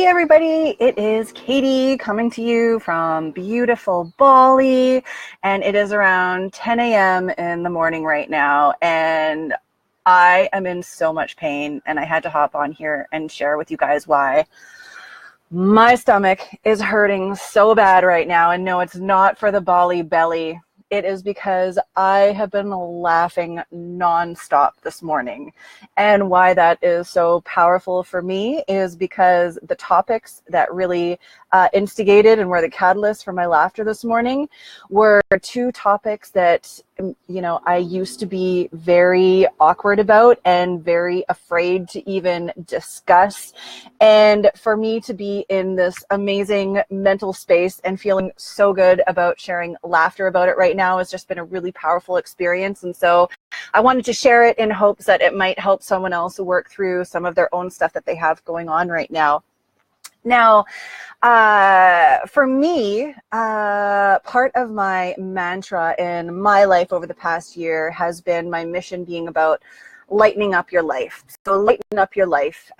Hey everybody, it is Katie coming to you from beautiful Bali, and it is around 10 a.m. in the morning right now, and I am in so much pain, and I had to hop on here and share with you guys why. My stomach is hurting so bad right now, and no, it's not for the Bali belly. It is because I have been laughing nonstop this morning. And why that is so powerful for me is because the topics that really instigated and were the catalyst for my laughter this morning were two topics that, you know, I used to be very awkward about and very afraid to even discuss. And for me to be in this amazing mental space and feeling so good about sharing laughter about it right now has just been a really powerful experience. And so I wanted to share it in hopes that it might help someone else work through some of their own stuff that they have going on right now. Now, for me, part of my mantra in my life over the past year has been my mission being about lightening up your life. So lighten up your life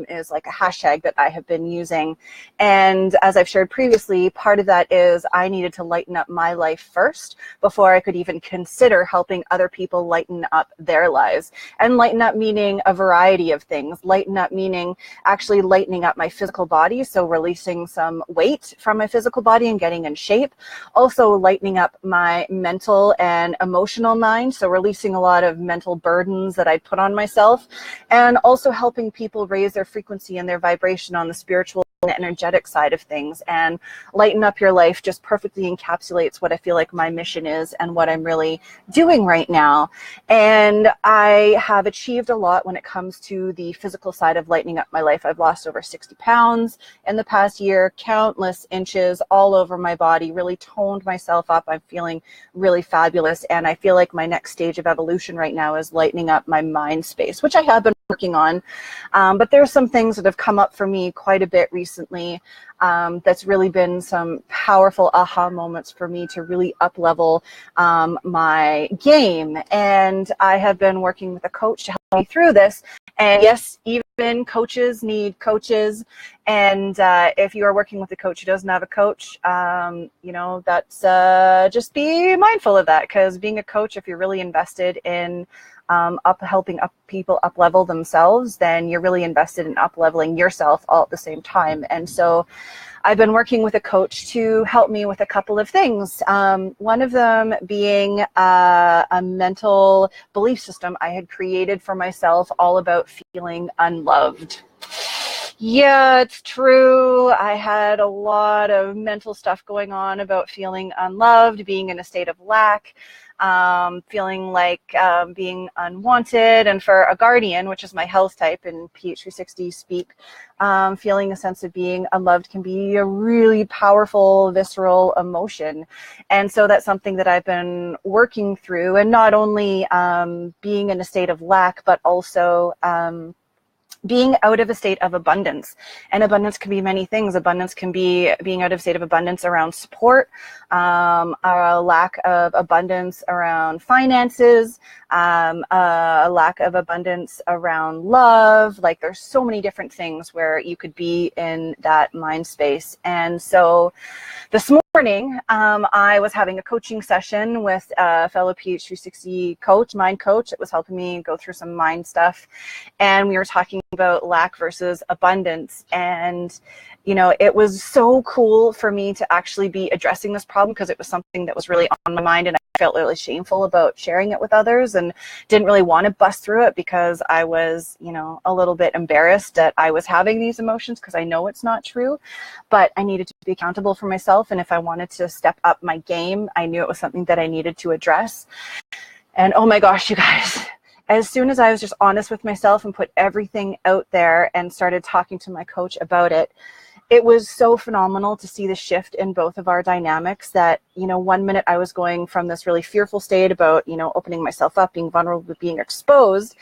is like a hashtag that I have been using. And as I've shared previously, part of that is I needed to lighten up my life first before I could even consider helping other people lighten up their lives. And lighten up meaning a variety of things. Lighten up meaning actually lightening up my physical body, so releasing some weight from my physical body and getting in shape. Also lightening up my mental and emotional mind, so releasing a lot of mental burdens that I put on myself, and also helping people raise their frequency and their vibration on the spiritual and energetic side of things. And lighten up your life just perfectly encapsulates what I feel like my mission is and what I'm really doing right now. And I have achieved a lot when it comes to the physical side of lightening up my life. I've lost over 60 pounds in the past year, countless inches all over my body, really toned myself up. I'm feeling really fabulous. And I feel like my next stage of evolution right now is lightening up my mind space, which I have been working on. But there's some things that have come up for me quite a bit recently that's really been some powerful aha moments for me to really up level my game. And I have been working with a coach to help me through this. And yes, even coaches need coaches. And if you are working with a coach who doesn't have a coach, you know, that's just be mindful of that, because being a coach, if you're really invested in helping people up level themselves, then you're really invested in up leveling yourself all at the same time. And so I've been working with a coach to help me with a couple of things. One of them being a mental belief system I had created for myself all about feeling unloved. Yeah, it's true. I had a lot of mental stuff going on about feeling unloved, being in a state of lack, feeling like being unwanted. And for a guardian, which is my health type in PH360 speak, feeling a sense of being unloved can be a really powerful, visceral emotion. And so that's something that I've been working through, and not only being in a state of lack, but also being out of a state of abundance. And abundance can be many things. Abundance can be being out of state of abundance around support, a lack of abundance around finances, a lack of abundance around love. Like, there's so many different things where you could be in that mind space. And so this morning, I was having a coaching session with a fellow PH360 coach, mind coach, that was helping me go through some mind stuff. And we were talking about lack versus abundance. And, you know, it was so cool for me to actually be addressing this problem, because it was something that was really on my mind, and I felt really shameful about sharing it with others and didn't really want to bust through it because I was, you know, a little bit embarrassed that I was having these emotions, because I know it's not true, but I needed to be accountable for myself. And if I wanted to step up my game, I knew it was something that I needed to address. And oh my gosh, you guys, as soon as I was just honest with myself and put everything out there and started talking to my coach about it, it was so phenomenal to see the shift in both of our dynamics. That, you know, one minute I was going from this really fearful state about, you know, opening myself up, being vulnerable, being exposed.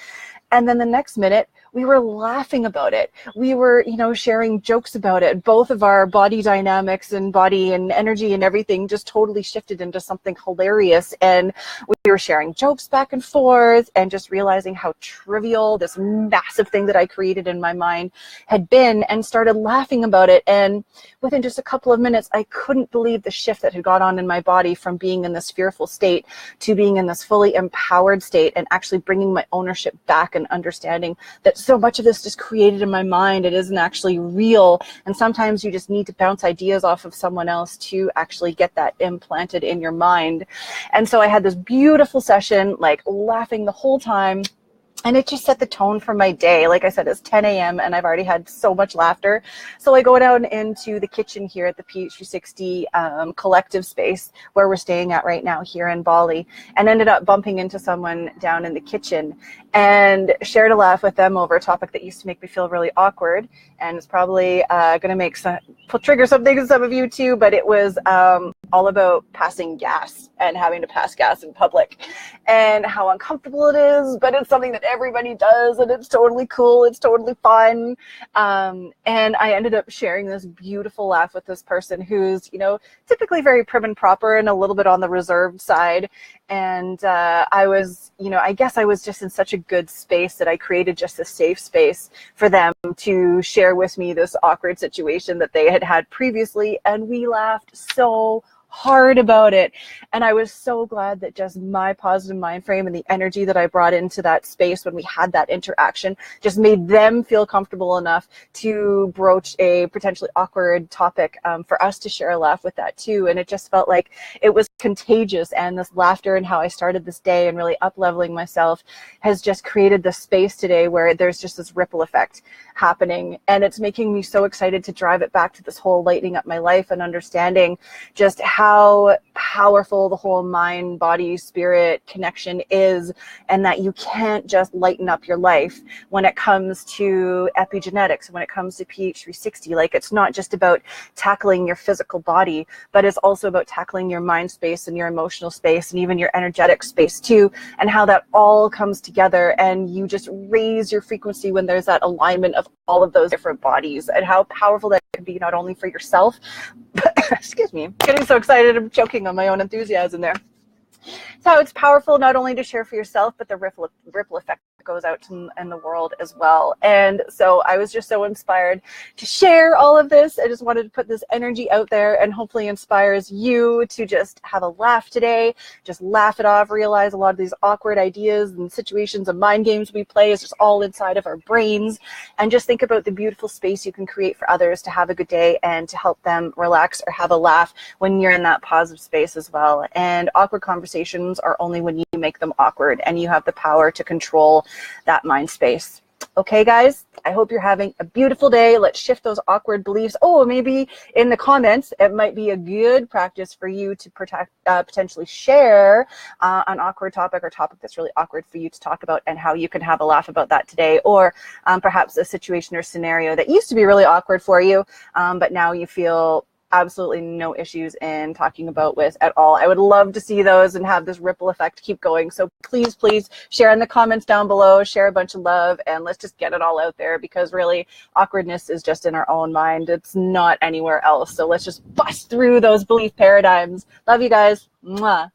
And then the next minute, we were laughing about it. We were, you know, sharing jokes about it. Both of our body dynamics and body and energy and everything just totally shifted into something hilarious. And we we were sharing jokes back and forth and just realizing how trivial this massive thing that I created in my mind had been, and started laughing about it. And within just a couple of minutes, I couldn't believe the shift that had gone on in my body from being in this fearful state to being in this fully empowered state, and actually bringing my ownership back and understanding that so much of this just created in my mind. It isn't actually real. And sometimes you just need to bounce ideas off of someone else to actually get that implanted in your mind. And so I had this beautiful session, like laughing the whole time. And it just set the tone for my day. Like I said, it's 10 a.m. and I've already had so much laughter. So I go down into the kitchen here at the PH360 collective space where we're staying at right now here in Bali, and ended up bumping into someone down in the kitchen and shared a laugh with them over a topic that used to make me feel really awkward. And it's probably going to trigger something in some of you too, but it was all about passing gas and having to pass gas in public, and how uncomfortable it is, but it's something that everybody does, and it's totally cool, it's totally fun. And I ended up sharing this beautiful laugh with this person who's, typically very prim and proper and a little bit on the reserved side. And I was, I guess I was just in such a good space that I created just a safe space for them to share with me this awkward situation that they had had previously. And we laughed so hard about it. And I was so glad that just my positive mind frame and the energy that I brought into that space when we had that interaction just made them feel comfortable enough to broach a potentially awkward topic for us to share a laugh with that too. And it just felt like it was contagious, and this laughter and how I started this day and really up-leveling myself has just created this space today where there's just this ripple effect happening. And it's making me so excited to drive it back to this whole lightening up my life and understanding just how powerful the whole mind, body, spirit connection is, and that you can't just lighten up your life when it comes to epigenetics, when it comes to PH360. Like, it's not just about tackling your physical body, but it's also about tackling your mind space and your emotional space and even your energetic space too, and how that all comes together, and you just raise your frequency when there's that alignment of all of those different bodies, and how powerful that can be not only for yourself, but excuse me, I'm getting so excited, I'm choking on my own enthusiasm there. So it's powerful not only to share for yourself, but the ripple effect that goes out in the world as well. And so I was just so inspired to share all of this. I just wanted to put this energy out there, and hopefully inspires you to just have a laugh today, just laugh it off, realize a lot of these awkward ideas and situations and mind games we play is just all inside of our brains, and just think about the beautiful space you can create for others to have a good day and to help them relax or have a laugh when you're in that positive space as well. And awkward conversations are only when you make them awkward, and you have the power to control that mind space. Okay, guys, I hope you're having a beautiful day. Let's shift those awkward beliefs. Oh, maybe in the comments, it might be a good practice for you to potentially share an awkward topic or topic that's really awkward for you to talk about, and how you can have a laugh about that today. Or perhaps a situation or scenario that used to be really awkward for you, but now you feel absolutely no issues in talking about with at all. I would love to see those and have this ripple effect keep going. So please, please share in the comments down below, share a bunch of love, and let's just get it all out there, because really awkwardness is just in our own mind. It's not anywhere else. So let's just bust through those belief paradigms. Love you guys. Mwah.